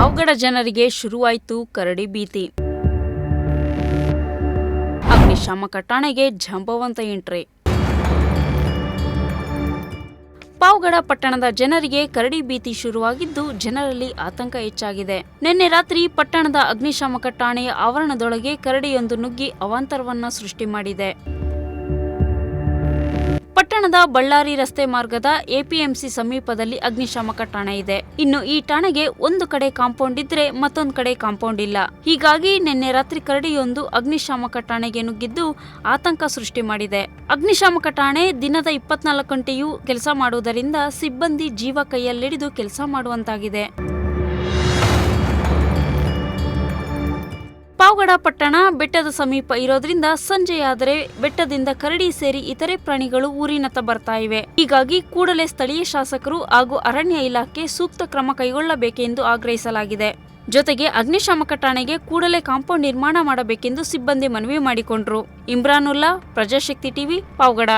ಪಾವಗಡ ಜನರಿಗೆ ಶುರುವಾಯಿತು ಕರಡಿ ಭೀತಿ. ಅಗ್ನಿಶಾಮಕ ಠಾಣೆಗೆ ಜಾಂಬವಂತ ಎಂಟ್ರಿ. ಪಾವಗಡ ಪಟ್ಟಣದ ಜನರಿಗೆ ಕರಡಿ ಭೀತಿ ಶುರುವಾಗಿದ್ದು ಜನರಲ್ಲಿ ಆತಂಕ ಹೆಚ್ಚಾಗಿದೆ. ನಿನ್ನೆ ರಾತ್ರಿ ಪಟ್ಟಣದ ಅಗ್ನಿಶಾಮಕ ಠಾಣೆಯ ಆವರಣದೊಳಗೆ ಕರಡಿಯೊಂದು ನುಗ್ಗಿ ಅವಾಂತರವನ್ನ ಸೃಷ್ಟಿ ಮಾಡಿದೆ. ಪಟ್ಟಣದ ಬಳ್ಳಾರಿ ರಸ್ತೆ ಮಾರ್ಗದ ಎಪಿಎಂಸಿ ಸಮೀಪದಲ್ಲಿ ಅಗ್ನಿಶಾಮಕ ಠಾಣೆ ಇದೆ. ಇನ್ನು ಈ ಠಾಣೆಗೆ ಒಂದು ಕಡೆ ಕಾಂಪೌಂಡ್ ಇದ್ರೆ ಮತ್ತೊಂದು ಕಡೆ ಕಾಂಪೌಂಡ್ ಇಲ್ಲ. ಹೀಗಾಗಿ ನಿನ್ನೆ ರಾತ್ರಿ ಕರಡಿಯೊಂದು ಅಗ್ನಿಶಾಮಕ ಠಾಣೆಗೆ ನುಗ್ಗಿದ್ದು ಆತಂಕ ಸೃಷ್ಟಿ ಮಾಡಿದೆ. ಅಗ್ನಿಶಾಮಕ ಠಾಣೆ ದಿನದ 24 ಗಂಟೆಯೂ ಕೆಲಸ ಮಾಡುವುದರಿಂದ ಸಿಬ್ಬಂದಿ ಜೀವ ಕೈಯಲ್ಲಿಡಿದು ಕೆಲಸ ಮಾಡುವಂತಾಗಿದೆ. ಪಾವಗಡ ಪಟ್ಟಣ ಬೆಟ್ಟದ ಸಮೀಪ ಇರೋದ್ರಿಂದ ಸಂಜೆಯಾದರೆ ಬೆಟ್ಟದಿಂದ ಕರಡಿ ಸೇರಿ ಇತರೆ ಪ್ರಾಣಿಗಳು ಊರಿನತ್ತ ಬರ್ತಾ ಇವೆ. ಹೀಗಾಗಿ ಕೂಡಲೇ ಸ್ಥಳೀಯ ಶಾಸಕರು ಹಾಗೂ ಅರಣ್ಯ ಇಲಾಖೆ ಸೂಕ್ತ ಕ್ರಮ ಕೈಗೊಳ್ಳಬೇಕೆಂದು ಆಗ್ರಹಿಸಲಾಗಿದೆ. ಜೊತೆಗೆ ಅಗ್ನಿಶಾಮಕ ಠಾಣೆಗೆ ಕೂಡಲೇ ಕಾಂಪೌಂಡ್ ನಿರ್ಮಾಣ ಮಾಡಬೇಕೆಂದು ಸಿಬ್ಬಂದಿ ಮನವಿ ಮಾಡಿಕೊಂಡರು. ಇಮ್ರಾನುಲ್ಲಾ, ಪ್ರಜಾಶಕ್ತಿ ಟಿವಿ, ಪಾವಗಡ.